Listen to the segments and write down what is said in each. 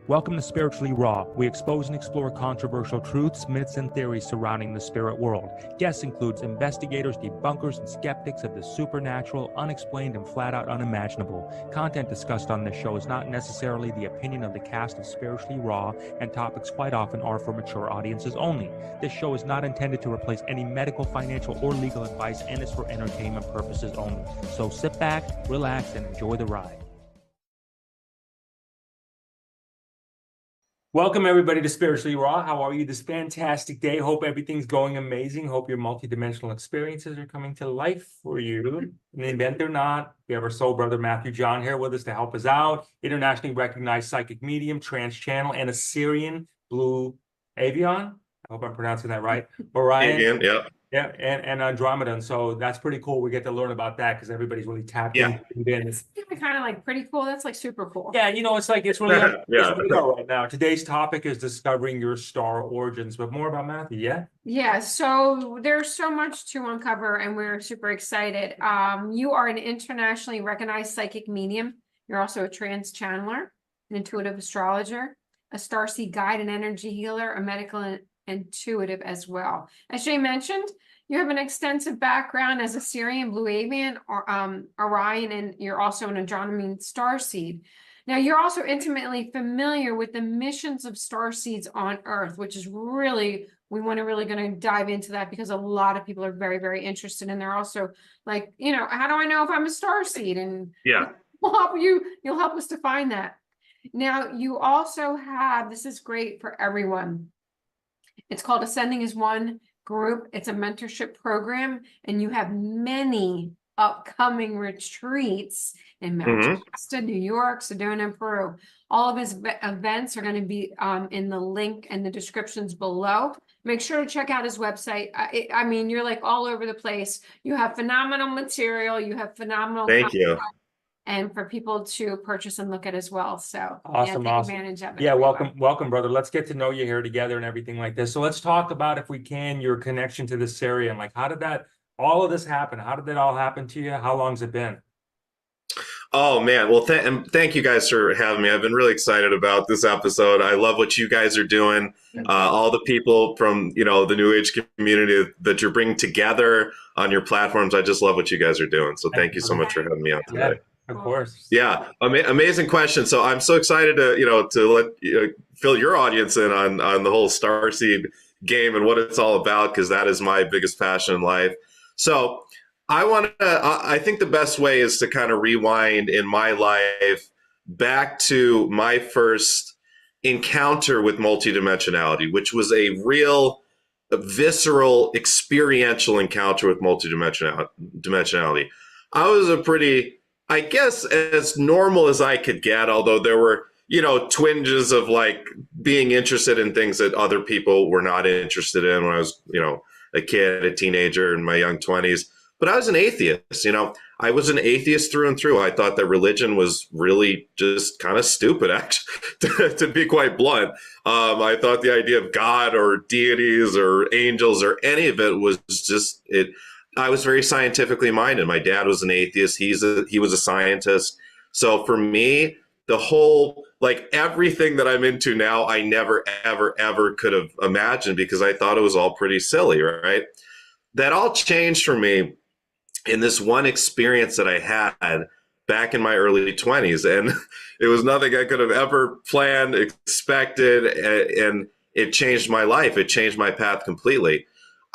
Welcome to Spiritually Raw. We expose and explore controversial truths, myths, and theories surrounding the spirit world. Guests includes investigators, debunkers, and skeptics of the supernatural, unexplained, and flat-out unimaginable. Content discussed on this show is not necessarily the opinion of the cast of Spiritually Raw, and topics quite often are for mature audiences only. This show is not intended to replace any medical, financial, or legal advice and is for entertainment purposes only. So sit back, relax, and enjoy the ride. Welcome, everybody, to Spiritually Raw. How are you this fantastic day? Hope everything's going amazing. Hope your multidimensional experiences are coming to life for you. In the event they're not, we have our soul brother, Mathew John, here with us to help us out. Internationally recognized psychic medium, Trance Channeler, and a Sirian blue Avian. I hope I'm pronouncing that right. Orion. Avian, yeah. Yeah, and Andromedan. So that's pretty cool. We get to learn about that because everybody's really tapped in. It's kind of like pretty cool. That's like super cool. Yeah, you know, it's really Yeah. right now. Today's topic is discovering your star origins, but more about Mathew, yeah? Yeah, so there's so much to uncover and we're super excited. You are an internationally recognized psychic medium. You're also a trance channeler, an intuitive astrologer, a starseed guide and energy healer, a medical and intuitive as well. As Jay mentioned, you have an extensive background as a Sirian, Blue Avian, or Orion, and you're also an Andromedan Starseed. Now, you're also intimately familiar with the missions of Starseeds on Earth, which is really, we want to really going to dive into that because a lot of people are very, very interested. And they're also like, you know, how do I know if I'm a Starseed? And Yeah, we'll help you, you'll help us to find that. Now, you also have, this is great for everyone. It's called Ascending as One Group. It's a mentorship program, and you have many upcoming retreats in Shasta, New York, Sedona Peru. All of his events are going to be in the link and the descriptions below. Make sure to check out his website. I mean, you're like all over the place. You have phenomenal material. You have phenomenal thank you. And for people to purchase and look at as well. So Awesome, take awesome. advantage of it. Yeah, welcome, brother. Let's get to know you here together and everything like this. So let's talk about, if we can, your connection to the Sirian. Like, how did all of this happen? How did that all happen to you? How long's it been? Oh man, well, thank you guys for having me. I've been really excited about this episode. I love what you guys are doing. All the people from the New Age community that you're bringing together on your platforms. I just love what you guys are doing. So thank you so much for having me on today. Yeah. Of course. Yeah, amazing question. So I'm so excited to let fill your audience in on the whole Starseed game and what it's all about, because that is my biggest passion in life. So I think the best way is to kind of rewind in my life back to my first encounter with multidimensionality, which was a real visceral experiential encounter with multidimensionality. I was a pretty, I guess, as normal as I could get, although there were, twinges of like being interested in things that other people were not interested in when I was, a kid, a teenager in my young 20s. But I was an atheist, I was an atheist through and through. I thought that religion was really just kind of stupid, actually, to be quite blunt. I thought the idea of God or deities or angels or any of it was just it. I was very scientifically minded. My dad was an atheist. He was a scientist. So for me, the whole, like everything that I'm into now, I never, ever, ever could have imagined because I thought it was all pretty silly, right? That all changed for me in this one experience that I had back in my early 20s. And it was nothing I could have ever planned, expected, and it changed my life. It changed my path completely.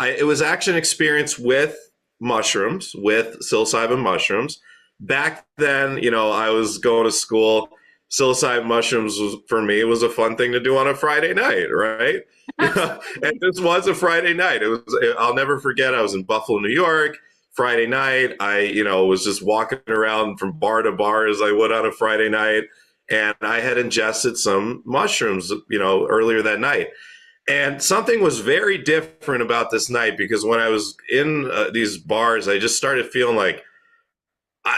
It was actually an experience with mushrooms, with psilocybin mushrooms. Back then, I was going to school. Psilocybin mushrooms for me was a fun thing to do on a Friday night, right? And this was a Friday night. I'll never forget. I was in Buffalo, New York. Friday night, I was just walking around from bar to bar as I would on a Friday night, and I had ingested some mushrooms, earlier that night. And something was very different about this night because when I was in these bars, I just started feeling like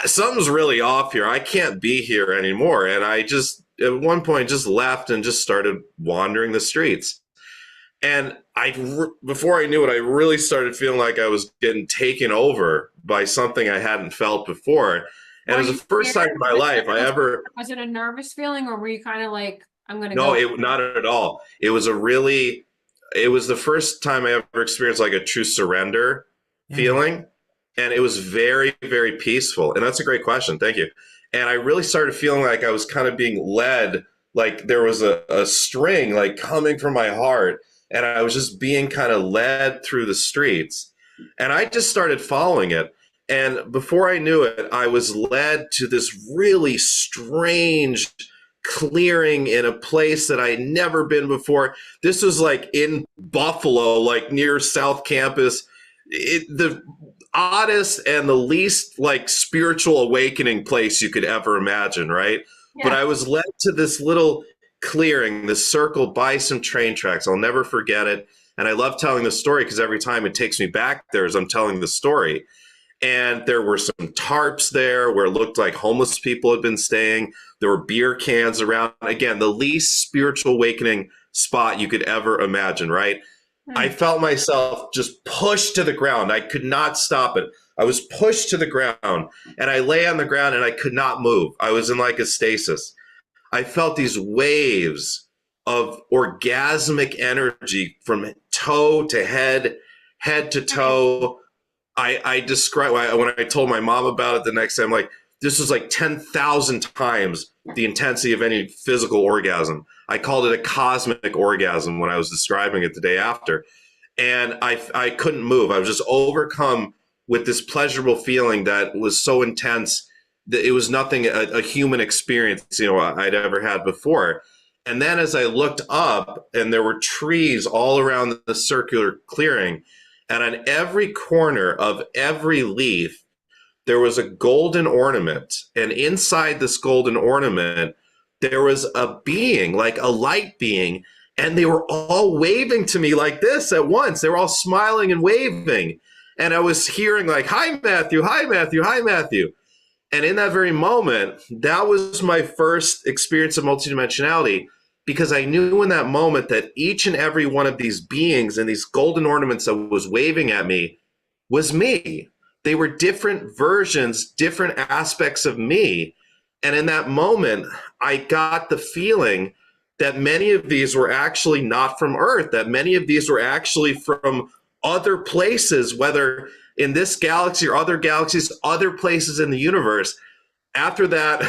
something's really off here. I can't be here anymore. And I just, at one point, just left and just started wandering the streets. And before I knew it, I really started feeling like I was getting taken over by something I hadn't felt before. And it was the first time in my life I ever... Was it a nervous feeling, or were you kind of like, I'm gonna No, go. not at all. It was the first time I ever experienced like a true surrender feeling. And it was very, very peaceful. And that's a great question. Thank you. And I really started feeling like I was kind of being led, like there was a string like coming from my heart. And I was just being kind of led through the streets. And I just started following it. And before I knew it, I was led to this really strange clearing in a place that I had never been before. This was like in Buffalo, like near South Campus. The oddest and the least like spiritual awakening place you could ever imagine, right? Yeah. But I was led to this little clearing, this circle by some train tracks. I'll never forget it. And I love telling the story because every time it takes me back there as I'm telling the story. And there were some tarps there where it looked like homeless people had been staying. There were beer cans around. Again, the least spiritual awakening spot you could ever imagine, right? I felt myself just pushed to the ground. I could not stop it. I was pushed to the ground and I lay on the ground and I could not move. I was in like a stasis. I felt these waves of orgasmic energy from toe to head, head to toe. I described, when I told my mom about it the next time, like, this was like 10,000 times the intensity of any physical orgasm. I called it a cosmic orgasm when I was describing it the day after. And I couldn't move. I was just overcome with this pleasurable feeling that was so intense that it was nothing a human experience, I'd ever had before. And then as I looked up, and there were trees all around the circular clearing, and on every corner of every leaf, there was a golden ornament. And inside this golden ornament, there was a being, like a light being, and they were all waving to me like this at once. They were all smiling and waving. And I was hearing like, "Hi, Mathew, hi, Mathew, hi, Mathew." And in that very moment, that was my first experience of multidimensionality, because I knew in that moment that each and every one of these beings and these golden ornaments that was waving at me was me. They were different versions, different aspects of me. And in that moment, I got the feeling that many of these were actually not from Earth, that many of these were actually from other places, whether in this galaxy or other galaxies, other places in the universe. After that,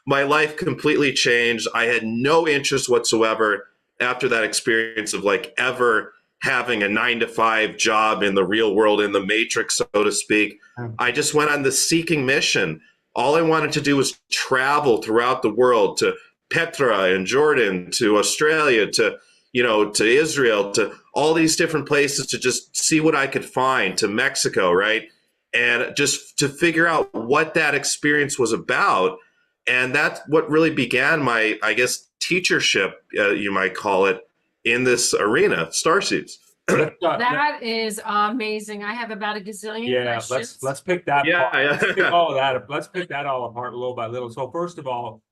my life completely changed. I had no interest whatsoever after that experience of like ever having a 9-to-5 job in the real world, in the matrix, so to speak. I just went on the seeking mission. All I wanted to do was travel throughout the world, to Petra and Jordan, to Australia, to Israel, to all these different places, to just see what I could find, to Mexico, right? And just to figure out what that experience was about. And that's what really began my, I guess, teachership, you might call it, in this arena, Starseeds. That is amazing. I have about a gazillion questions. let's pick that apart. Yeah. Let's pick that all apart little by little. So first of all,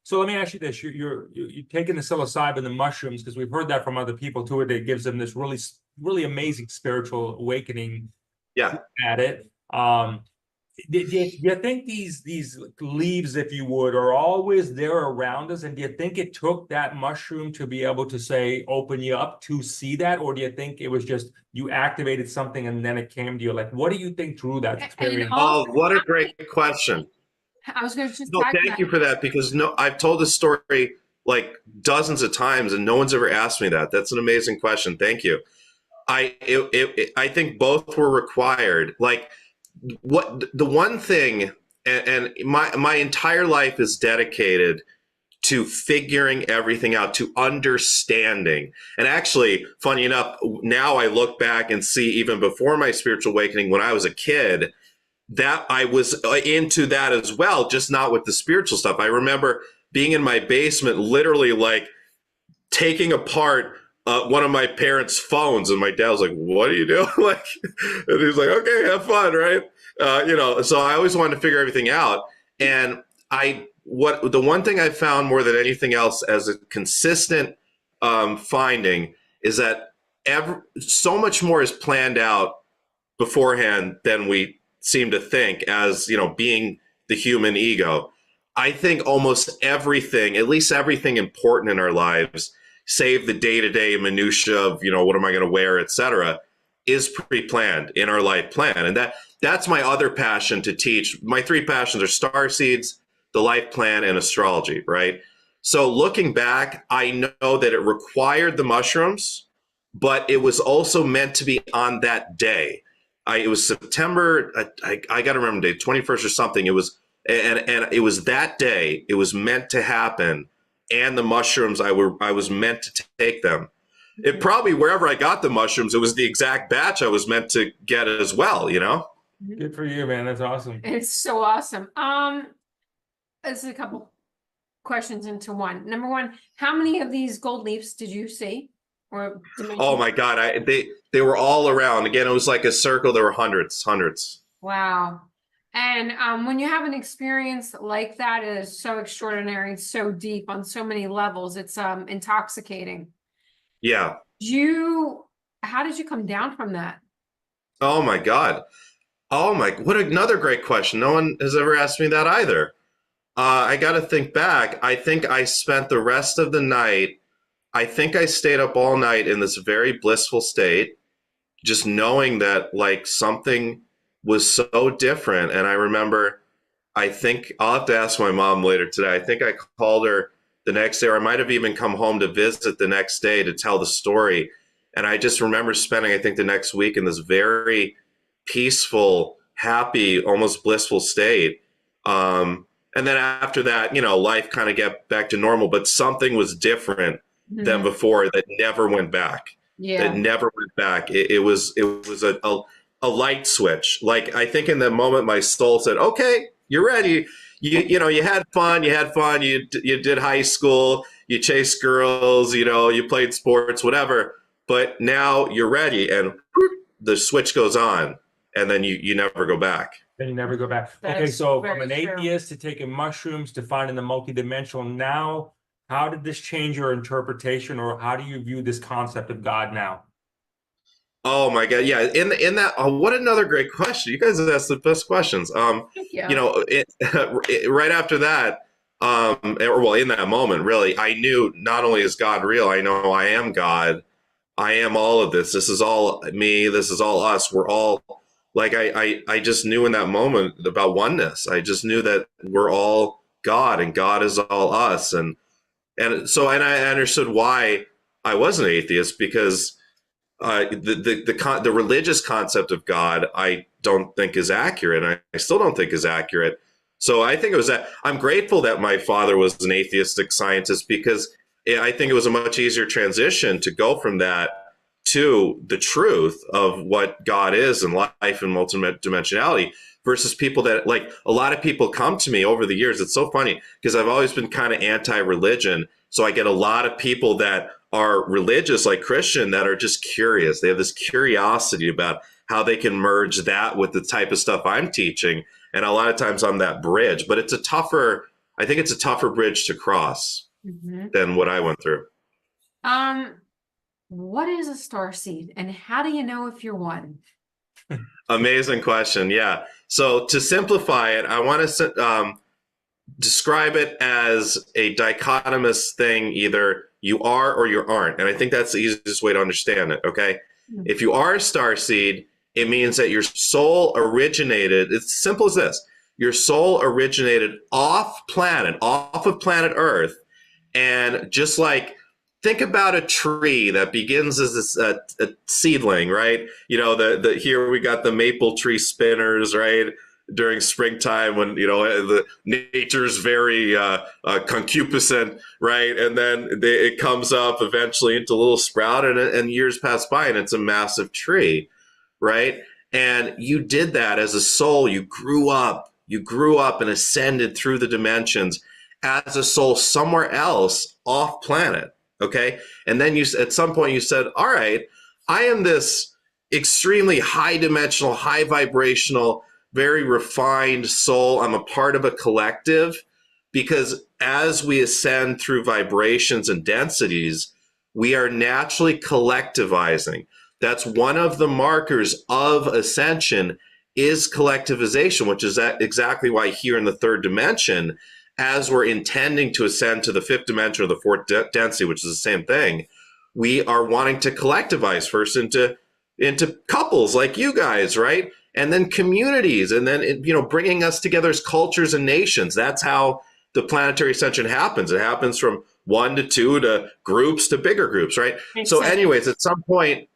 so let me ask you this: you're taking the psilocybin, the mushrooms, because we've heard that from other people too. That gives them this really, really amazing spiritual awakening. Yeah. At it. Do you think these leaves, if you would, are always there around us? And do you think it took that mushroom to be able to say, open you up to see that? Or do you think it was just you activated something and then it came to you? Like, what do you think through that experience? Oh, what a great question. I was going to just thank you for that, because I've told this story like dozens of times and no one's ever asked me that. That's an amazing question. Thank you. I think both were required. Like, what the one thing, and my entire life is dedicated to figuring everything out, to understanding. And actually, funny enough, now I look back and see, even before my spiritual awakening, when I was a kid, that I was into that as well, just not with the spiritual stuff. I remember being in my basement, literally like taking apart one of my parents' phones, and my dad was like, "What are you doing?" Like, and he's like, "Okay, have fun," right? So I always wanted to figure everything out. And the one thing I found more than anything else as a consistent finding is that so much more is planned out beforehand than we seem to think, as being the human ego. I think almost everything, at least everything important in our lives, save the day-to-day minutia of, what am I going to wear, etc., is pre-planned in our life plan. And that's my other passion to teach. My three passions are starseeds, the life plan, and astrology, right? So looking back, I know that it required the mushrooms, but it was also meant to be on that day. It was September, I got to remember the date, 21st or something. It was, and it was that day. It was meant to happen. And the mushrooms, I was meant to take them. It probably, wherever I got the mushrooms, it was the exact batch I was meant to get as well, Good for you, man. That's awesome. It's so awesome. This is a couple questions into one. Number one, how many of these gold leafs did you see? Or oh my God, they were all around. Again, it was like a circle. There were hundreds. Wow. And when you have an experience like that, it is so extraordinary and so deep on so many levels. It's intoxicating. Yeah. How did you come down from that? Oh my God. What another great question. No one has ever asked me that either. I got to think back. I think I spent the rest of the night, I think I stayed up all night in this very blissful state, just knowing that like something was so different. And I remember, I think I'll have to ask my mom later today. I think I called her the next day, or I might have even come home to visit the next day to tell the story. And I just remember spending, I think, the next week in this very peaceful, happy, almost blissful state. And then after that, life kind of got back to normal, but something was different than before that never went back. Yeah. That never went back. It was a light switch. Like, I think in that moment, my soul said, okay, you're ready. You had fun. You did high school, you chased girls, you played sports, whatever. But now you're ready, and whoop, the switch goes on, and then you never go back. Then you never go back. Okay, so from an atheist to taking mushrooms to finding the multidimensional now, how did this change your interpretation, or how do you view this concept of God now? Oh my God, yeah. In that, what another great question. You guys asked the best questions. Thank you. Right after that, in that moment, really, I knew not only is God real, I know I am God. I am all of this. This is all me. This is all us. We're all like, I just knew in that moment about oneness. I just knew that we're all God and God is all us. And I understood why I was an atheist, because the religious concept of God, I don't think is accurate. And I still don't think is accurate. So I think it was that I'm grateful that my father was an atheistic scientist, because I think it was a much easier transition to go from that to the truth of what God is and life and multidimensionality, versus people that, like, a lot of people come to me over the years. It's so funny because I've always been kind of anti-religion. So I get a lot of people that are religious, like Christian, that are just curious. They have this curiosity about how they can merge that with the type of stuff I'm teaching. And a lot of times I'm that bridge, but I think it's a tougher bridge to cross than what I went through. What is a starseed, and how do you know if you're one? Amazing question. Yeah. So to simplify it, I want to describe it as a dichotomous thing. Either you are or you aren't. And I think that's the easiest way to understand it. Okay. If you are a starseed, it means that your soul originated. It's simple as this. Your soul originated off of planet Earth. And just like, think about a tree that begins as a seedling, right? Here we got the maple tree spinners, right? During springtime, when the nature's very concupiscent, right? And then it comes up eventually into a little sprout, and years pass by, and it's a massive tree, right? And you did that as a soul. You grew up and ascended through the dimensions as a soul somewhere else off planet. Okay. And then at some point you said, all right, I am this extremely high dimensional, high vibrational, very refined soul. I'm a part of a collective, because as we ascend through vibrations and densities, we are naturally collectivizing. That's one of the markers of ascension, is collectivization, which is exactly why here in the third dimension, as we're intending to ascend to the fifth dimension or the fourth density, which is the same thing, we are wanting to collectivize first into couples like you guys, right? And then communities, and then, bringing us together as cultures and nations. That's how the planetary ascension happens. It happens from 1 to 2 to groups to bigger groups, right? So anyways, at some point,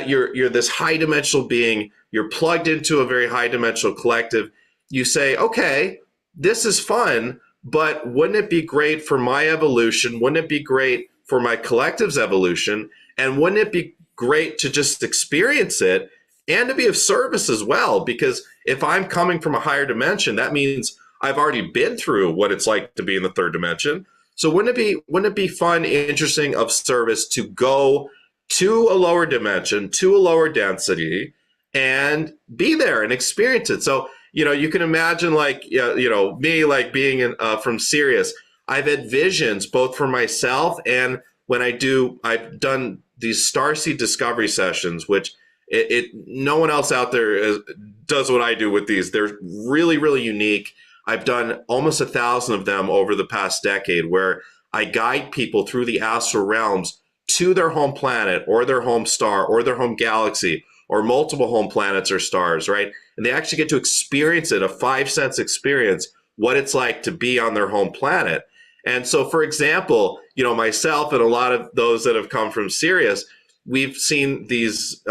you're this high dimensional being, you're plugged into a very high dimensional collective. You say, okay, this is fun, but wouldn't it be great for my evolution? Wouldn't it be great for my collective's evolution? And wouldn't it be great to just experience it and to be of service as well? Because if I'm coming from a higher dimension, that means I've already been through what it's like to be in the third dimension. So wouldn't it be fun, interesting, of service to go to a lower dimension, to a lower density, and be there and experience it? So, you can imagine me, like being from Sirius. I've had visions both for myself, and I've done these Starseed discovery sessions, which no one else out there does what I do with these. They're really, really unique. I've done almost 1,000 of them over the past decade, where I guide people through the astral realms to their home planet or their home star or their home galaxy or multiple home planets or stars, right? And they actually get to experience it, a 5-sense experience, what it's like to be on their home planet. And so, for example, myself and a lot of those that have come from Sirius, we've seen these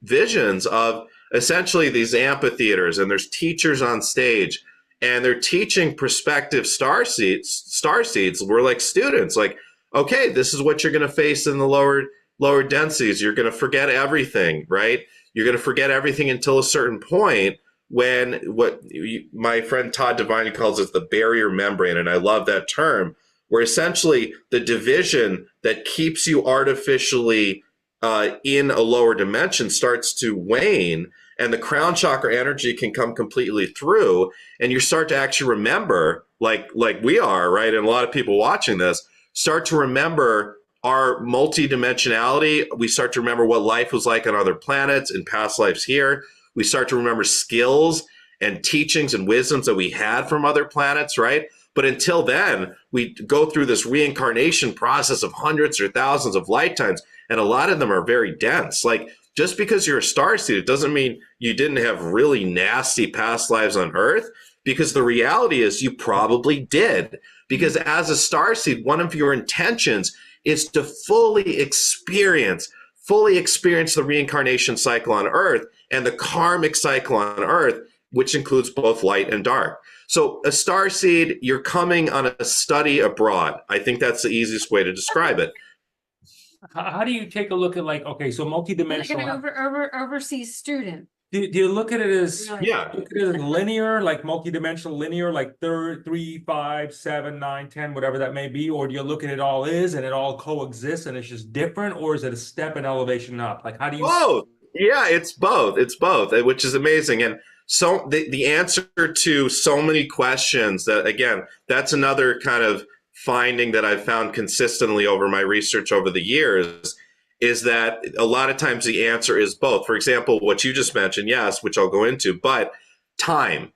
visions of essentially these amphitheaters, and there's teachers on stage, and they're teaching prospective starseeds. We're like students, like, okay, this is what you're going to face in the lower densities. You're going to forget everything, right? You're going to forget everything until a certain point, when my friend Todd Devine calls it the barrier membrane. And I love that term, where essentially the division that keeps you artificially in a lower dimension starts to wane, and the crown chakra energy can come completely through, and you start to actually remember, like we are, right? And a lot of people watching this start to remember our multidimensionality. We start to remember what life was like on other planets and past lives here. We start to remember skills and teachings and wisdoms that we had from other planets, right? But until then, we go through this reincarnation process of hundreds or thousands of lifetimes, and a lot of them are very dense. Like, just because you're a starseed, it doesn't mean you didn't have really nasty past lives on Earth, because the reality is you probably did. Because as a starseed, one of your intentions is to fully experience the reincarnation cycle on Earth and the karmic cycle on Earth, which includes both light and dark. So a starseed, you're coming on a study abroad. I think that's the easiest way to describe it. How do you take a look at, like, okay, so multidimensional? Like an overseas student. Do you look at it as Really? Yeah. look at it as linear, like multidimensional linear, like 3, 5, 7, 9, 10, whatever that may be, or do you look at it all is and it all coexists and it's just different, or is it a step in elevation up? Like, how do you? Both. Yeah, it's both. It's both, which is amazing. And so the answer to so many questions that, again, that's another kind of finding that I've found consistently over my research over the years, is that a lot of times the answer is both. For example, what you just mentioned, yes, which I'll go into, but time,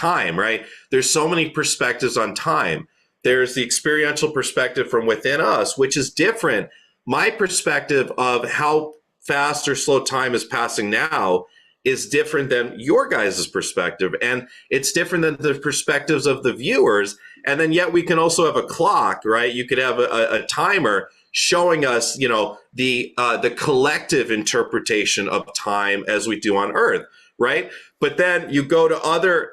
right? There's so many perspectives on time. There's the experiential perspective from within us, which is different. My perspective of how fast or slow time is passing now is different than your guys' perspective. And it's different than the perspectives of the viewers. And then yet we can also have a clock, right? You could have a timer showing us, the collective interpretation of time as we do on Earth, right? But then you go to other,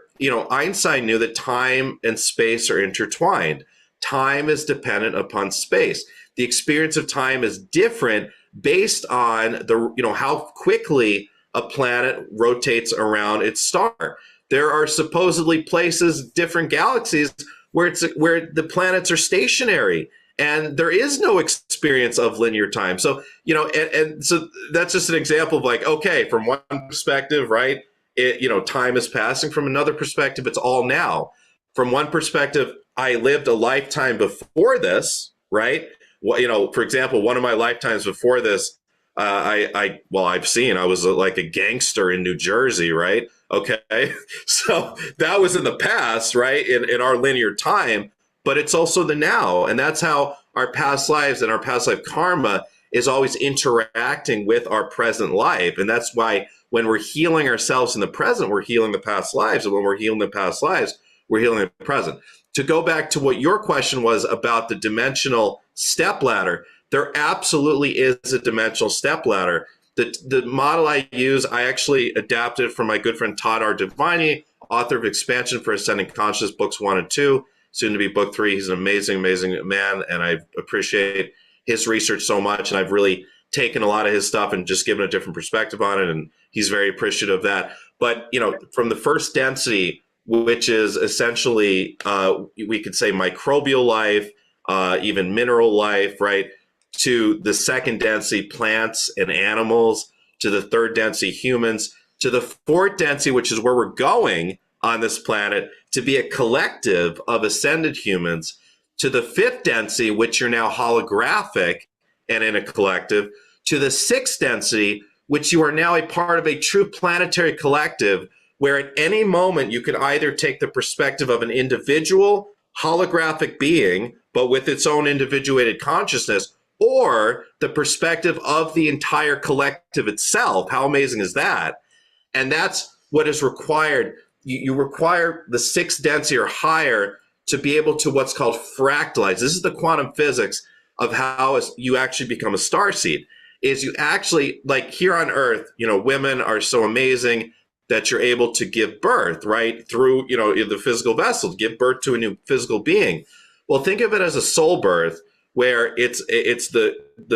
Einstein knew that time and space are intertwined. Time is dependent upon space. The experience of time is different based on the, how quickly a planet rotates around its star. There are supposedly places, different galaxies, where the planets are stationary, and there is no experience of linear time. So, and so that's just an example of, like, okay, from one perspective, right, time is passing. From another perspective, it's all now. From one perspective, I lived a lifetime before this, right? Well, for example, one of my lifetimes before this, I was like a gangster in New Jersey, right? Okay. So that was in the past, right? In our linear time, but it's also the now. And that's how our past lives and our past life karma is always interacting with our present life. And that's why when we're healing ourselves in the present, we're healing the past lives. And when we're healing the past lives, we're healing the present. To go back to what your question was about the dimensional stepladder, there absolutely is a dimensional stepladder. The model I use, I actually adapted from my good friend Todd R. Devine, author of Expansion for Ascending Consciousness, books 1 and 2, soon to be book 3. He's an amazing, amazing man, and I appreciate his research so much. And I've really taken a lot of his stuff and just given a different perspective on it, and he's very appreciative of that. But, you know, from the first density, which is essentially, we could say microbial life, even mineral life, right? To the second density, plants and animals, to the third density, humans, to the fourth density, which is where we're going on this planet, to be a collective of ascended humans, to the fifth density, which you're now holographic and in a collective, to the sixth density, which you are now a part of a true planetary collective, where at any moment you could either take the perspective of an individual holographic being, but with its own individuated consciousness, or the perspective of the entire collective itself. How amazing is that? And that's what is required. You require the sixth density or higher to be able to what's called fractalize. This is the quantum physics of how you actually become a starseed. Is you actually, like here on Earth, you know, women are so amazing that you're able to give birth, right? Through, you know, the physical vessel, give birth to a new physical being. Well, think of it as a soul birth, where it's the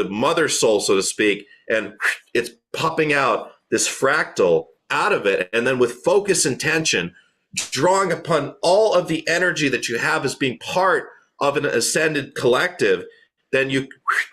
mother soul, so to speak, and it's popping out this fractal out of it. And then with focus intention, drawing upon all of the energy that you have as being part of an ascended collective, then you,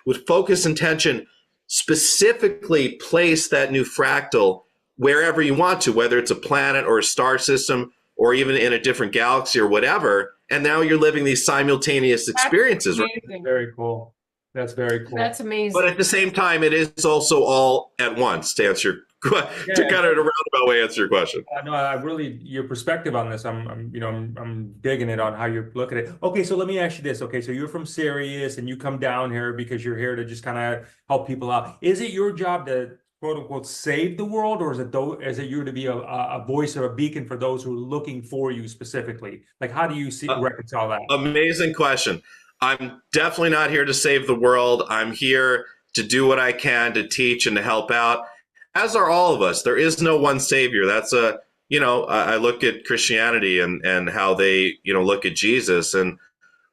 with focus intention, specifically place that new fractal wherever you want to, whether it's a planet or a star system or even in a different galaxy or whatever. And now you're living these simultaneous experiences. That's That's very cool. That's very cool. That's amazing. But at the same time, it is also all at once, to answer your to kind of in a roundabout way answer your question. No, I really, your perspective on this, I'm digging it on how you look at it. Okay, so let me ask you this. Okay, so you're from Sirius and you come down here because you're here to just kind of help people out. Is it your job to quote unquote save the world, or is it you to be a voice or a beacon for those who are looking for you specifically? Like, how do you reconcile that? Amazing question. I'm definitely not here to save the world. I'm here to do what I can to teach and to help out, as are all of us. There is no one savior. That's I look at Christianity and how they, look at Jesus, and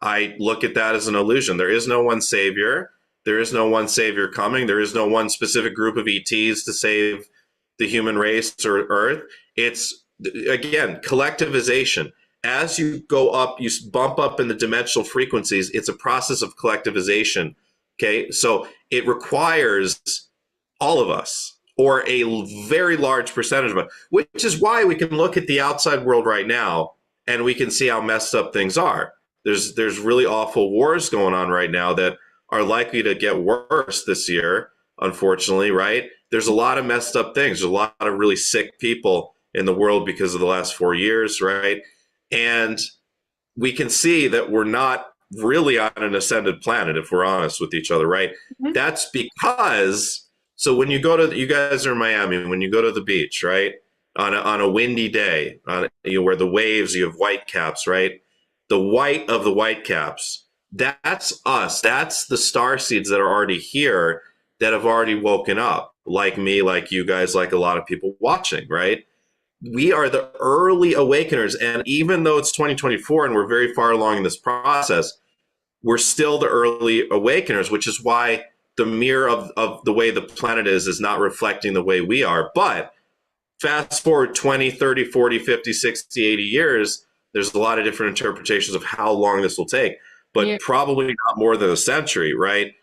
I look at that as an illusion. There is no one savior. There is no one savior coming. There is no one specific group of ETs to save the human race or Earth. It's, again, collectivization. As you go up, you bump up in the dimensional frequencies. It's a process of collectivization. Okay, so it requires all of us, or a very large percentage of it, which is why we can look at the outside world right now and we can see how messed up things are. There's really awful wars going on right now that are likely to get worse this year, unfortunately, right? There's a lot of messed up things. There's a lot of really sick people in the world because of the last 4 years, right? And we can see that we're not really on an ascended planet, if we're honest with each other, right? Mm-hmm. That's because, so when you go to, you guys are in Miami, when you go to the beach, right? On a windy day, where the waves, you have white caps, right? The white of the white caps, that's us. That's the starseeds that are already here, that have already woken up, like me, like you guys, like a lot of people watching, right? We are the early awakeners. And even though it's 2024 and we're very far along in this process, we're still the early awakeners, which is why the mirror of the way the planet is not reflecting the way we are. But fast forward 20, 30, 40, 50, 60, 80 years, there's a lot of different interpretations of how long this will take, but probably not more than a century, right?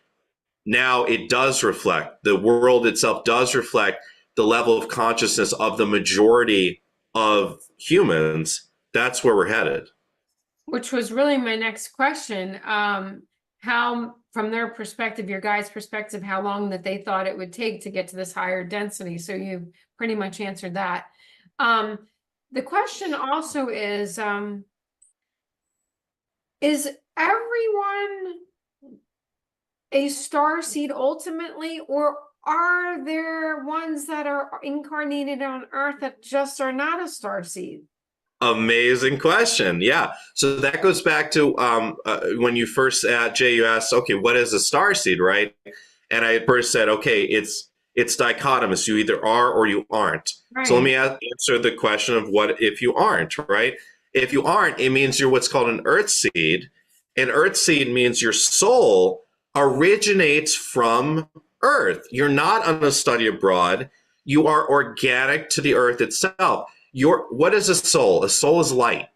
Now it does reflect, the world itself does reflect the level of consciousness of the majority of humans. That's where we're headed. Which was really my next question. How, from their perspective, your guys' perspective, how long that they thought it would take to get to this higher density. So you pretty much answered that. The question also is everyone a starseed ultimately, or are there ones that are incarnated on Earth that just are not a starseed? Amazing question. Yeah. So that goes back to when you first Jay, you asked, okay, what is a starseed, right? And I first said, okay, it's dichotomous. You either are or you aren't. So let Right. me answer the question of what if you aren't, right? If you aren't, it means you're what's called an earth seed. An earth seed means your soul originates from Earth. You're not on a study abroad. You are organic to the earth itself. What is a soul? A soul is light.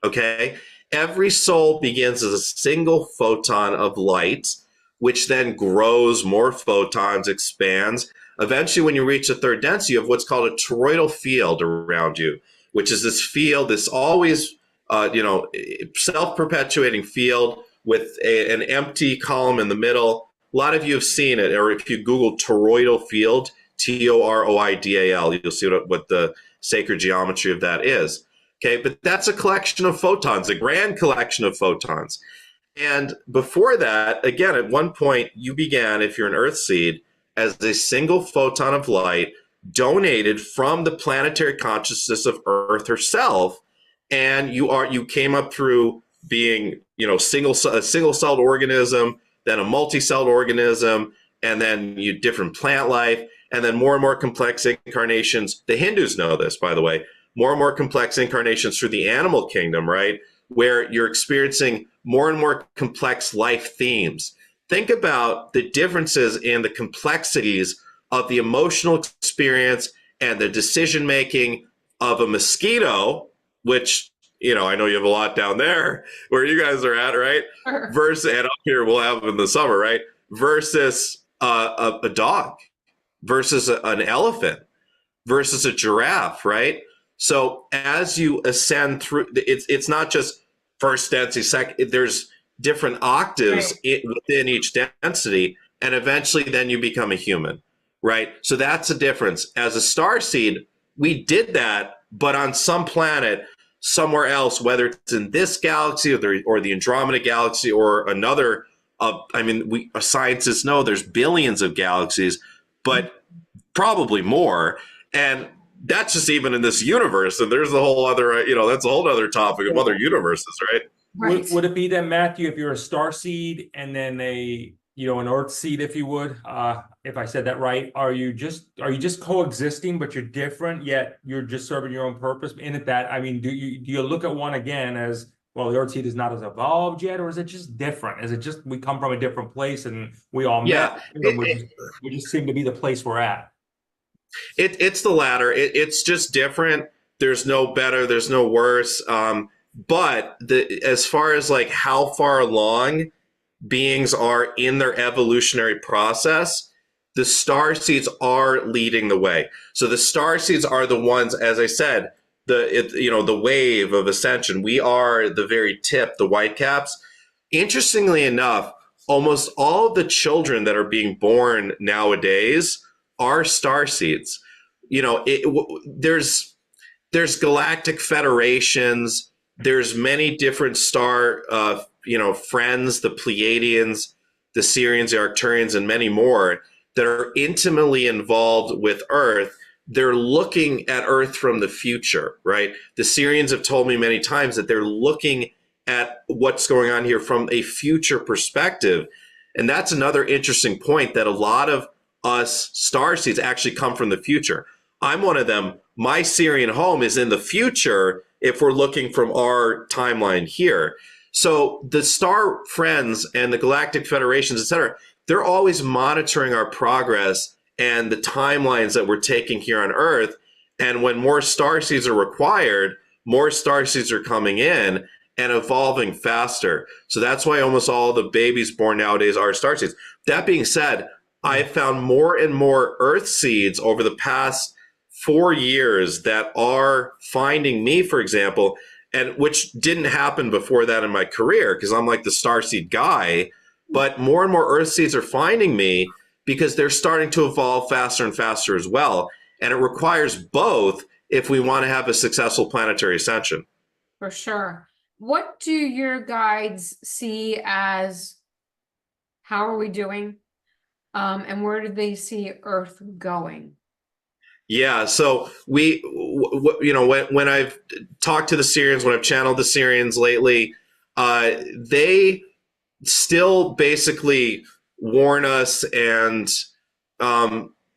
Okay. Every soul begins as a single photon of light, which then grows more photons, expands. Eventually, when you reach the third density, you have what's called a toroidal field around you, which is this field, this always, self-perpetuating field with an empty column in the middle. A lot of you have seen it, or if you Google toroidal field, Toroidal, you'll see what the sacred geometry of that is. Okay, but that's a collection of photons, a grand collection of photons. And before that, again, at one point, you began, if you're an Earth seed, as a single photon of light donated from the planetary consciousness of Earth herself. And you came up through being, a single-celled organism, then a multi-celled organism, and then different plant life, and then more and more complex incarnations. The Hindus know this, by the way, more and more complex incarnations through the animal kingdom, right? Where you're experiencing more and more complex life themes. Think about the differences in the complexities of the emotional experience and the decision making of a mosquito, which, I know you have a lot down there where you guys are at, right? Sure. Versus, and up here we'll have in the summer, right? Versus a dog, versus an elephant, versus a giraffe, right? So as you ascend through, it's not just first density, second. There's different octaves within each density, and eventually then you become a human, right? So that's the difference. As a starseed, we did that, but on some planet somewhere else, whether it's in this galaxy or the Andromeda galaxy or another. Scientists know there's billions of galaxies, but probably more. And that's just even in this universe. And there's a whole other, that's a whole other topic of other universes, right? Right. Would it be then, Matthew, if you're a starseed and then an earth seed, if you would, if I said that right, are you just coexisting, but you're different, yet you're just serving your own purpose? In it that, do you look at one again as, well, the earth seed is not as evolved yet, or is it just different? Is it just we come from a different place and we all met? We just seem to be the place we're at. It's the latter. It's just different. There's no better. There's no worse. But as far as like how far along beings are in their evolutionary process, the starseeds are leading the way. So the starseeds are the ones, as I said, the wave of ascension. We are the very tip, the whitecaps. Interestingly enough, almost all of the children that are being born nowadays are starseeds. There's galactic federations. There's many different star, friends, the Pleiadians, the Sirians, the Arcturians, and many more that are intimately involved with Earth. They're looking at Earth from the future, right? The Sirians have told me many times that they're looking at what's going on here from a future perspective. And that's another interesting point, that a lot of us starseeds actually come from the future. I'm one of them. My Sirian home is in the future if we're looking from our timeline here. So the star friends and the galactic federations, et cetera, they're always monitoring our progress and the timelines that we're taking here on Earth. And when more starseeds are required, more starseeds are coming in and evolving faster. So that's why almost all the babies born nowadays are starseeds. That being said, I've found more and more Earth seeds over the past 4 years that are finding me, for example, and which didn't happen before that in my career because I'm like the starseed guy. But more and more Earth seeds are finding me because they're starting to evolve faster and faster as well. And it requires both if we want to have a successful planetary ascension. For sure. What do your guides see as, how are we doing? And where do they see Earth going? Yeah, so when I've talked to the Sirians, when I've channeled the Sirians lately, they still basically warn us and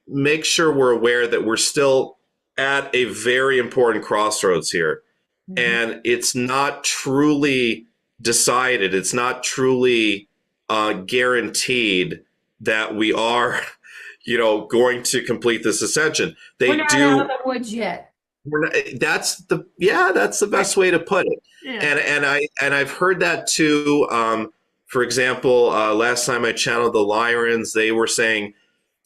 make sure we're aware that we're still at a very important crossroads here. Mm-hmm. And it's not truly decided, it's not truly guaranteed that we are going to complete this ascension. We're not out of the woods yet. That's the best way to put it. Yeah. And I've heard that too. For example, last time I channeled the Lyrans, they were saying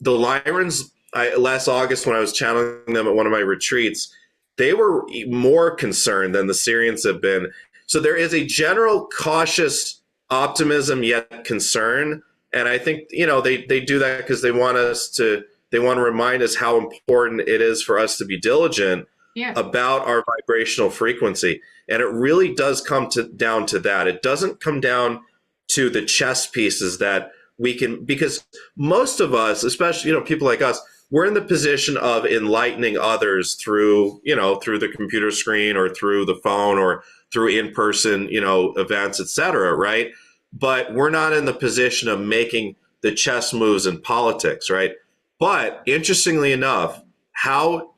the Lyrans, last August when I was channeling them at one of my retreats, they were more concerned than the Sirians have been. So there is a general cautious optimism yet concern. And I think, they do that because they want to remind us how important it is for us to be diligent about our vibrational frequency. And it really does come down to that. It doesn't come down to the chess pieces that we can, because most of us, especially, people like us, we're in the position of enlightening others through the computer screen or through the phone or through in-person, events, etc., right? But we're not in the position of making the chess moves in politics, right? But interestingly enough, how,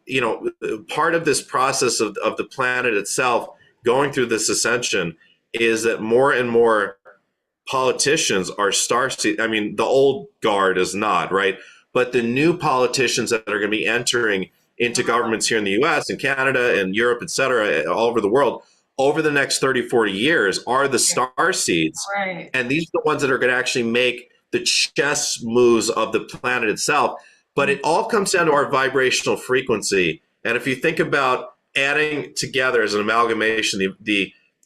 part of this process of the planet itself going through this ascension is that more and more politicians are starseed. I mean, the old guard is not, right? But the new politicians that are going to be entering into governments here in the US and Canada and Europe, et cetera, all over the world, over the next 30, 40 years are the Starseeds. Right. And these are the ones that are going to actually make the chess moves of the planet itself. But it all comes down to our vibrational frequency. And if you think about adding together as an amalgamation,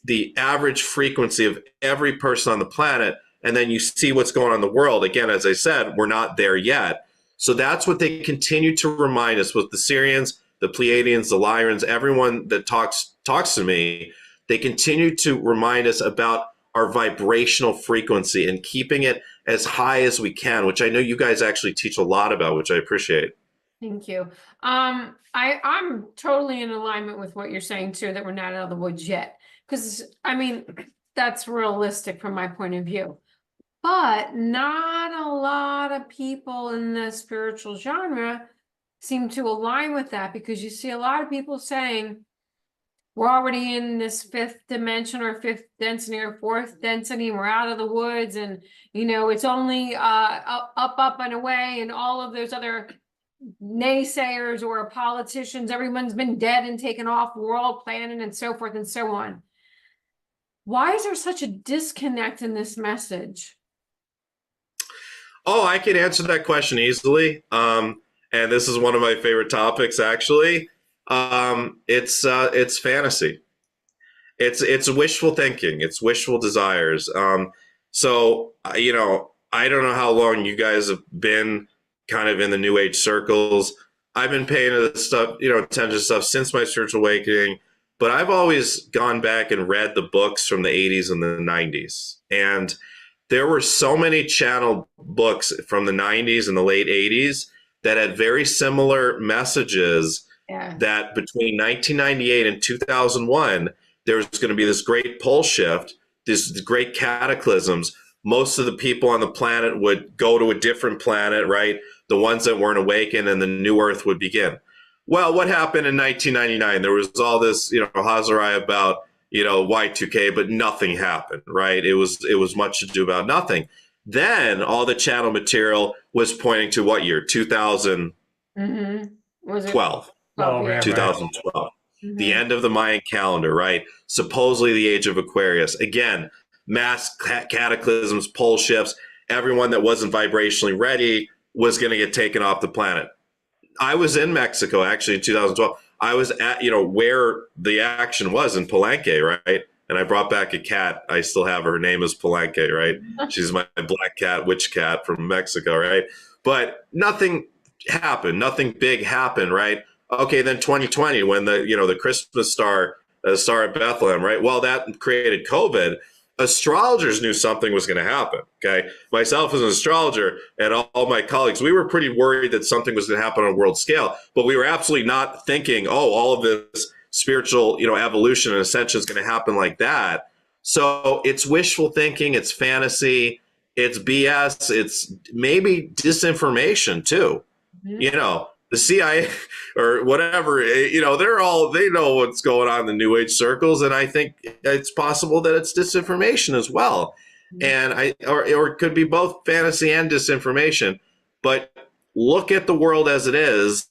the average frequency of every person on the planet, and then you see what's going on in the world, again, as I said, we're not there yet. So that's what they continue to remind us with the Sirians, the Pleiadians, the Lyrans, everyone that talks to me. They continue to remind us about our vibrational frequency and keeping it as high as we can, which I know you guys actually teach a lot about, which I appreciate. Thank you. I'm totally in alignment with what you're saying too, that we're not out of the woods yet. Because I mean, that's realistic from my point of view. But not a lot of people in the spiritual genre seem to align with that, because you see a lot of people saying, we're already in this fifth dimension or fifth density or fourth density, and we're out of the woods, and it's only up and away, and all of those other naysayers or politicians, everyone's been dead and taken off world, planet, and so forth and so on. Why is there such a disconnect in this message? Oh, I can answer that question easily. And this is one of my favorite topics, actually. It's fantasy. It's wishful thinking. It's wishful desires. So, I don't know how long you guys have been kind of in the New Age circles. I've been paying this stuff, attention to stuff since my spiritual awakening. But I've always gone back and read the books from the 80s and the 90s. And there were so many channeled books from the 90s and the late 80s that had very similar messages. Yeah. That between 1998 and 2001, there was going to be this great pole shift, this great cataclysms. Most of the people on the planet would go to a different planet, right? The ones that weren't awakened, and the new Earth would begin. Well, what happened in 1999? There was all this, Hazarai about, Y2K, but nothing happened, right? It was much ado about nothing. Then all the channel material was pointing to what year? 2012. Was it 2012? 2012. Mm-hmm. The end of the Mayan calendar, right? Supposedly the age of Aquarius. Again, mass cataclysms, pole shifts. Everyone that wasn't vibrationally ready was going to get taken off the planet. I was in Mexico, actually, in 2012. I was at, where the action was in Palenque, right? And I brought back a cat. I still have her. Her name is Palenque, right? She's my black cat, witch cat from Mexico, right? But nothing happened. Nothing big happened, right? Okay, then 2020, when the Christmas star, star of Bethlehem, right? Well, that created COVID. Astrologers knew something was going to happen. Okay, myself as an astrologer and all my colleagues, we were pretty worried that something was going to happen on a world scale, but we were absolutely not thinking, oh, all of this spiritual, evolution and ascension is going to happen like that. So it's wishful thinking, it's fantasy, it's BS, it's maybe disinformation too. The CIA or whatever, they know what's going on in the New Age circles. And I think it's possible that it's disinformation as well. And or it could be both fantasy and disinformation, but look at the world as it is.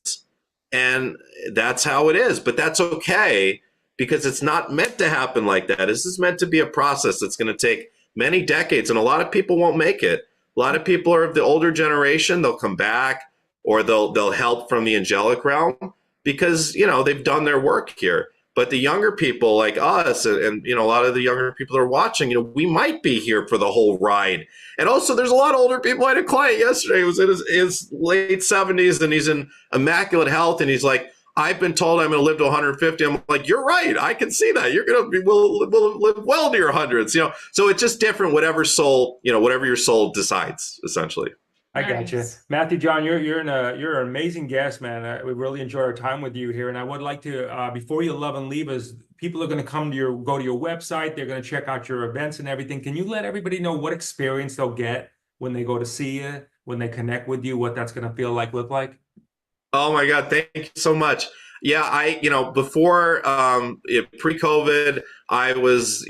And that's how it is, but that's okay because it's not meant to happen like that. This is meant to be a process that's going to take many decades. And a lot of people won't make it. A lot of people are of the older generation. They'll come back, or they'll help from the angelic realm because, they've done their work here. But the younger people like us and a lot of the younger people that are watching, we might be here for the whole ride. And also there's a lot of older people. I had a client yesterday who was in his late 70s and he's in immaculate health. And he's like, I've been told I'm going to live to 150. I'm like, you're right. I can see that. You're going to will live well to your hundreds, So it's just different, whatever your soul decides, essentially. I got you, Matthew. John, you're an amazing guest, man. We really enjoyed our time with you here, and I would like to before you love and leave us, people are going to go to your website. They're going to check out your events and everything. Can you let everybody know what experience they'll get when they go to see you, when they connect with you, what that's going to look like? Oh my God, thank you so much. Yeah, before pre-COVID, I was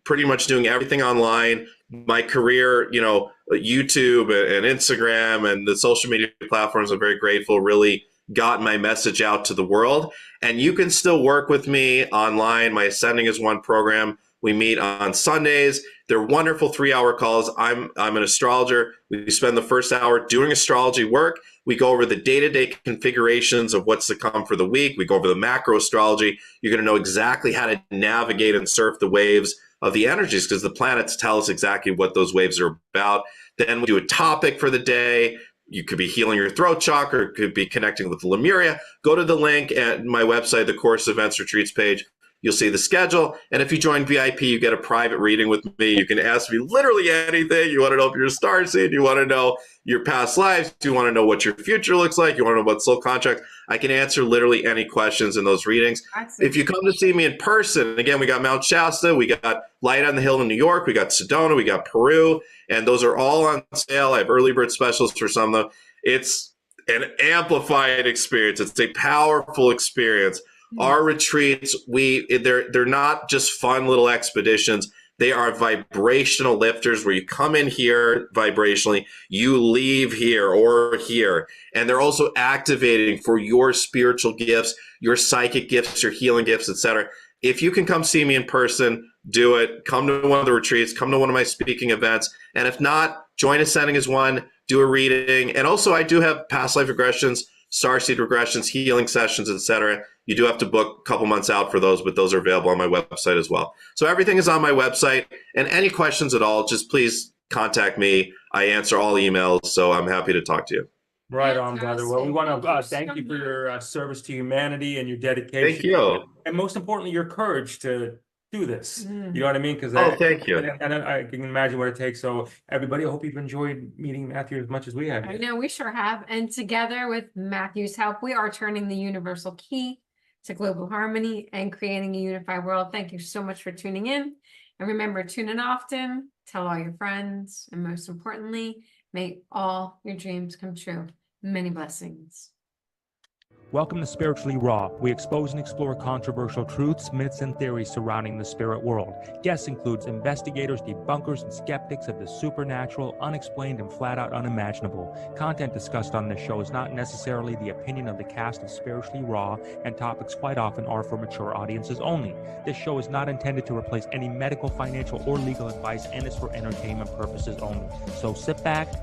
pretty much doing everything online. My career, YouTube and Instagram and the social media platforms, I'm very grateful, really got my message out to the world. And you can still work with me online. My Ascending as One program, we meet on Sundays. They're wonderful 3-hour calls. I'm an astrologer. We spend the first hour doing astrology work. We go over the day-to-day configurations of what's to come for the week. We go over the macro astrology. You're going to know exactly how to navigate and surf the waves of the energies because the planets tell us exactly what those waves are about. Then we do a topic for the day. You could be healing your throat chakra, it could be connecting with Lemuria. Go to the link at my website, the Course Events Retreats page. You'll see the schedule. And if you join VIP, you get a private reading with me. You can ask me literally anything. You want to know if you're a starseed, you want to know your past lives, you want to know what your future looks like, you want to know about soul contracts. I can answer literally any questions in those readings. If you come to see me in person, again, we got Mount Shasta, we got Light on the Hill in New York, we got Sedona, we got Peru, and those are all on sale. I have early bird specials for some of them. It's an amplified experience. It's a powerful experience. Our retreats, they're not just fun little expeditions. They are vibrational lifters where you come in here vibrationally, you leave here or here. And they're also activating for your spiritual gifts, your psychic gifts, your healing gifts, etc. If you can come see me in person, do it. Come to one of the retreats, come to one of my speaking events. And if not, join Ascending as One, do a reading. And also I do have past life regressions, starseed regressions, healing sessions, etc. You do have to book a couple months out for those, but those are available on my website as well. So everything is on my website. And any questions at all, just please contact me. I answer all emails, so I'm happy to talk to you. Right on, brother. Well, we want to thank you for your service to humanity and your dedication. Thank you. And most importantly, your courage to do this. You know what I mean? Because thank you. And I can imagine what it takes. So everybody, I hope you've enjoyed meeting Matthew as much as we have. I know we sure have. And together with Matthew's help, we are turning the universal key to global harmony and creating a unified world. Thank you so much for tuning in. And remember, tune in often, tell all your friends, and most importantly, may all your dreams come true. Many blessings. Welcome to Spiritually Raw. We expose and explore controversial truths, myths, and theories surrounding the spirit world. Guests includes investigators, debunkers, and skeptics of the supernatural, unexplained, and flat-out unimaginable. Content discussed on this show is not necessarily the opinion of the cast of Spiritually Raw, and topics quite often are for mature audiences only. This show is not intended to replace any medical, financial, or legal advice and is for entertainment purposes only. So sit back,